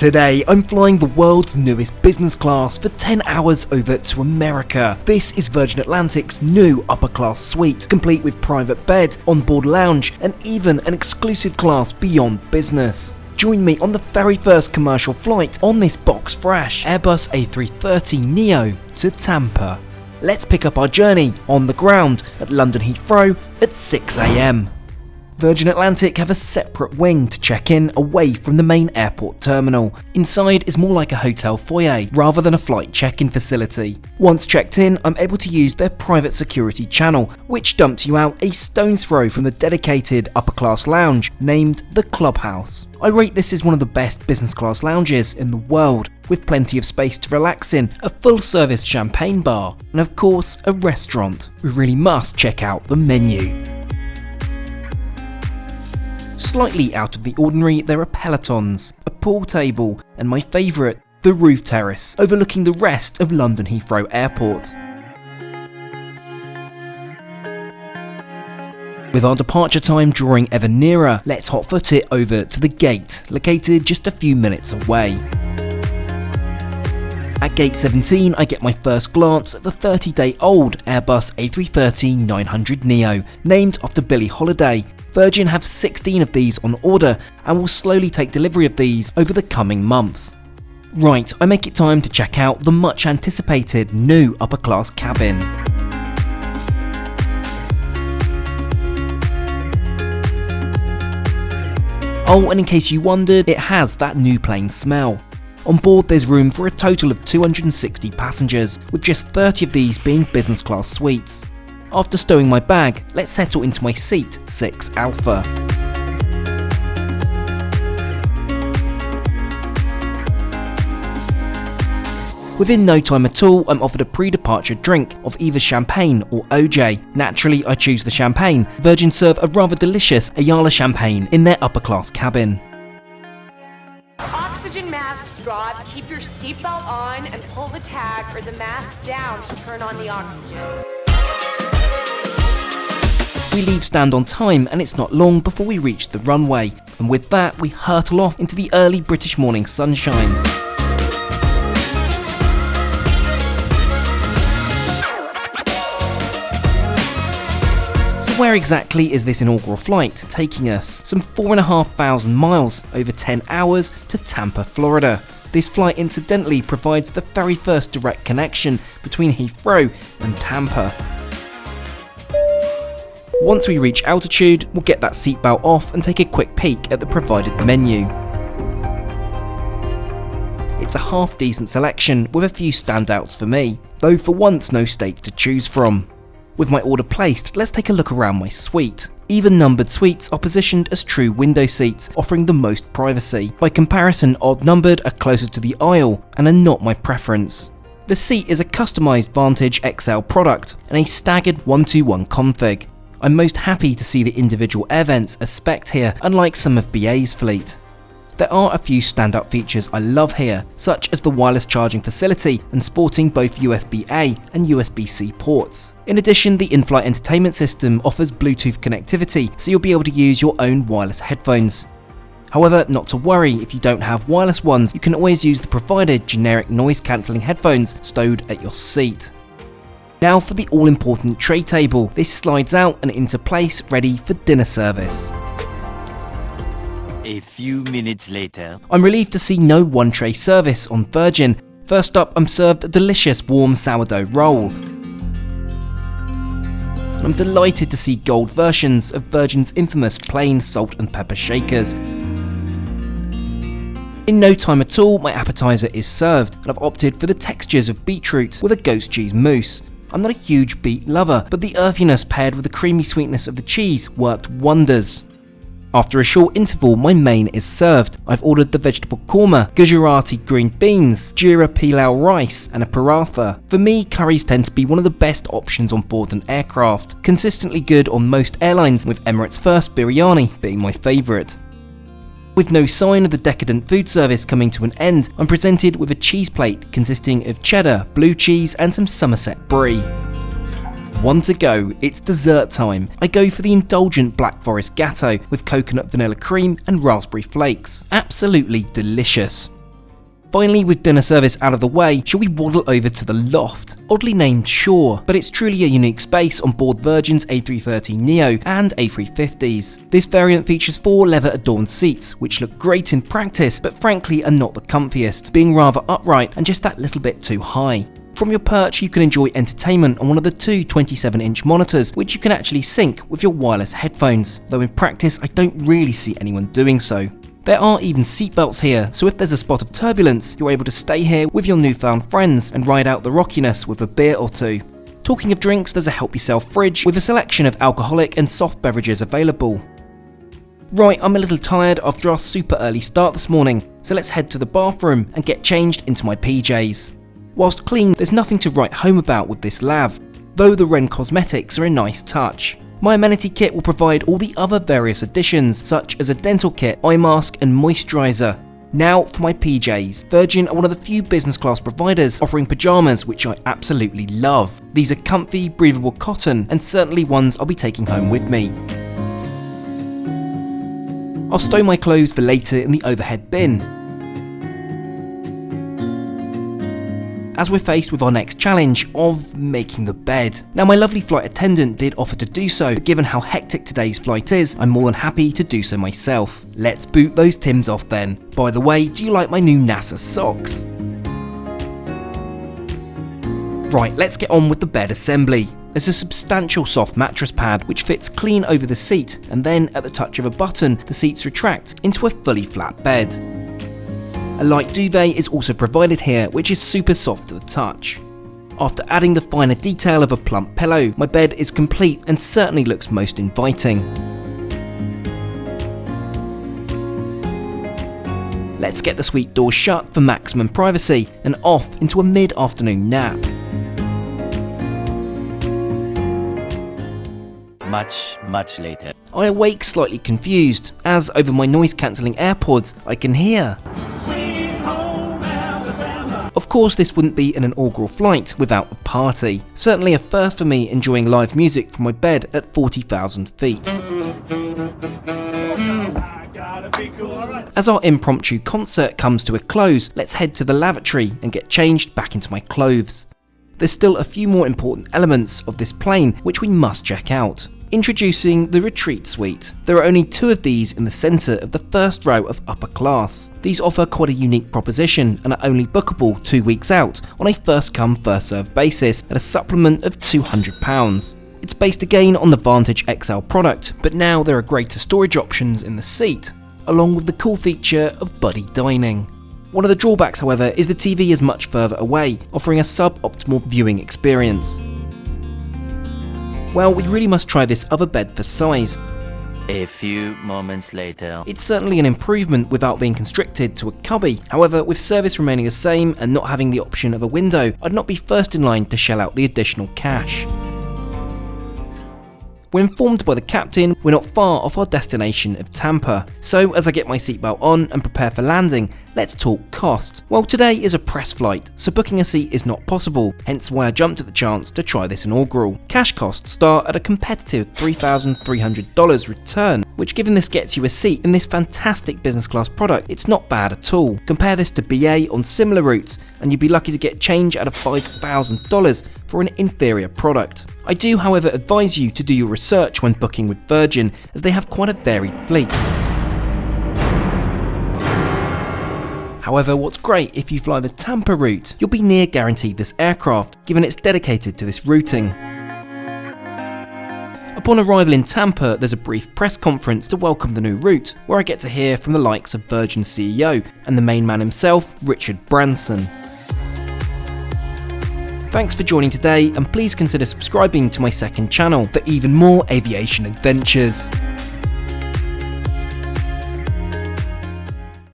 Today, I'm flying the world's newest business class for 10 hours over to America. This is Virgin Atlantic's new upper class suite, complete with private bed, onboard lounge, and even an exclusive class beyond business. Join me on the very first commercial flight on this box fresh Airbus A330-Neo to Tampa. Let's pick up our journey on the ground at London Heathrow at 6 AM. Virgin Atlantic have a separate wing to check in away from the main airport terminal. Inside is more like a hotel foyer rather than a flight check-in facility. Once checked in, I'm able to use their private security channel, which dumps you out a stone's throw from the dedicated upper class lounge named the Clubhouse. I rate this as one of the best business class lounges in the world, with plenty of space to relax in, a full service champagne bar, and of course a restaurant. We really must check out the menu. Slightly out of the ordinary, there are pelotons, a pool table, and my favourite, the roof terrace, overlooking the rest of London Heathrow Airport. With our departure time drawing ever nearer, let's hot-foot it over to the gate, located just a few minutes away. At gate 17, I get my first glance at the 30-day-old Airbus A330-900-Neo, named after Billie Holiday. Virgin have 16 of these on order and will slowly take delivery of these over the coming months. Right, I make it time to check out the much anticipated new upper class cabin. Oh, and in case you wondered, it has that new plane smell. On board there's room for a total of 260 passengers, with just 30 of these being business class suites. After stowing my bag, let's settle into my seat 6 Alpha. Within no time at all, I'm offered a pre-departure drink of either champagne or OJ. Naturally, I choose the champagne. Virgin serve a rather delicious Ayala champagne in their upper class cabin. Oxygen masks drop, keep your seatbelt on and pull the tag or the mask down to turn on the oxygen. We leave stand on time and it's not long before we reach the runway, and with that we hurtle off into the early British morning sunshine. So where exactly is this inaugural flight taking us? Some 4,500 miles over 10 hours to Tampa, Florida. This flight incidentally provides the very first direct connection between Heathrow and Tampa. Once we reach altitude, we'll get that seatbelt off and take a quick peek at the provided menu. It's a half decent selection with a few standouts for me, though for once no steak to choose from. With my order placed, let's take a look around my suite. Even numbered suites are positioned as true window seats, offering the most privacy. By comparison, odd numbered are closer to the aisle and are not my preference. The seat is a customised Vantage XL product and a staggered 1-2-1 config. I'm most happy to see the individual air vents are spec'd here, unlike some of BA's fleet. There are a few standout features I love here, such as the wireless charging facility and sporting both USB-A and USB-C ports. In addition, the in-flight entertainment system offers Bluetooth connectivity, so you'll be able to use your own wireless headphones. However, not to worry, if you don't have wireless ones, you can always use the provided generic noise-cancelling headphones stowed at your seat. Now for the all-important tray table. This slides out and into place, ready for dinner service. A few minutes later. I'm relieved to see no one-tray service on Virgin. First up, I'm served a delicious warm sourdough roll. And I'm delighted to see gold versions of Virgin's infamous plain salt and pepper shakers. In no time at all, my appetizer is served, and I've opted for the textures of beetroot with a goat's cheese mousse. I'm not a huge beet lover, but the earthiness paired with the creamy sweetness of the cheese worked wonders. After a short interval, my main is served. I've ordered the vegetable korma, Gujarati green beans, Jira pilau rice, and a paratha. For me, curries tend to be one of the best options on board an aircraft. Consistently good on most airlines, with Emirates First biryani being my favourite. With no sign of the decadent food service coming to an end, I'm presented with a cheese plate consisting of cheddar, blue cheese, and some Somerset brie. One to go, it's dessert time. I go for the indulgent Black Forest Gatto with coconut vanilla cream and raspberry flakes. Absolutely delicious. Finally, with dinner service out of the way, shall we waddle over to the Loft? Oddly named, sure, but it's truly a unique space on board Virgin's A330-Neo and A350s. This variant features 4 leather-adorned seats, which look great in practice, but frankly are not the comfiest, being rather upright and just that little bit too high. From your perch, you can enjoy entertainment on one of the 2 27-inch monitors, which you can actually sync with your wireless headphones, though in practice I don't really see anyone doing so. There are even seatbelts here, so if there's a spot of turbulence, you're able to stay here with your newfound friends and ride out the rockiness with a beer or two. Talking of drinks, there's a help yourself fridge with a selection of alcoholic and soft beverages available. Right, I'm a little tired after our super early start this morning, so let's head to the bathroom and get changed into my PJs. Whilst clean, there's nothing to write home about with this lav, though the Ren cosmetics are a nice touch. My amenity kit will provide all the other various additions, such as a dental kit, eye mask and moisturiser. Now for my PJs. Virgin are one of the few business class providers offering pyjamas, which I absolutely love. These are comfy, breathable cotton, and certainly ones I'll be taking home with me. I'll stow my clothes for later in the overhead bin. As we're faced with our next challenge of making the bed. Now, my lovely flight attendant did offer to do so, but given how hectic today's flight is, I'm more than happy to do so myself. Let's boot those Tims off then. By the way, do you like my new NASA socks? Right, let's get on with the bed assembly. There's a substantial soft mattress pad which fits clean over the seat, and then at the touch of a button, the seats retract into a fully flat bed. A light duvet is also provided here, which is super soft to the touch. After adding the finer detail of a plump pillow, my bed is complete and certainly looks most inviting. Let's get the suite doors shut for maximum privacy and off into a mid-afternoon nap. Much later. I awake slightly confused, as over my noise-cancelling AirPods I can hear. Of course, this wouldn't be an inaugural flight without a party. Certainly a first for me enjoying live music from my bed at 40,000 feet. As our impromptu concert comes to a close, let's head to the lavatory and get changed back into my clothes. There's still a few more important elements of this plane which we must check out. Introducing the Retreat Suite. There are only 2 of these in the centre of the first row of upper class. These offer quite a unique proposition and are only bookable 2 weeks out on a first come first served basis at a supplement of £200. It's based again on the Vantage XL product, but now there are greater storage options in the seat, along with the cool feature of buddy dining. One of the drawbacks, however, is the TV is much further away, offering a sub-optimal viewing experience. Well, we really must try this other bed for size. A few moments later. It's certainly an improvement without being constricted to a cubby. However, with service remaining the same and not having the option of a window, I'd not be first in line to shell out the additional cash. We're informed by the captain we're not far off our destination of Tampa, so as I get my seatbelt on and prepare for landing, let's talk cost. Well, today is a press flight, so booking a seat is not possible, hence why I jumped at the chance to try this inaugural. Cash costs start at a competitive $3,300 return, which given this gets you a seat in this fantastic business class product, it's not bad at all. Compare this to BA on similar routes, and you'd be lucky to get change out of $5,000 for an inferior product. I do, however, advise you to do your research when booking with Virgin, as they have quite a varied fleet. However, what's great if you fly the Tampa route, you'll be near guaranteed this aircraft, given it's dedicated to this routing. Upon arrival in Tampa, there's a brief press conference to welcome the new route, where I get to hear from the likes of Virgin CEO and the main man himself, Richard Branson. Thanks for joining today, and please consider subscribing to my second channel for even more aviation adventures.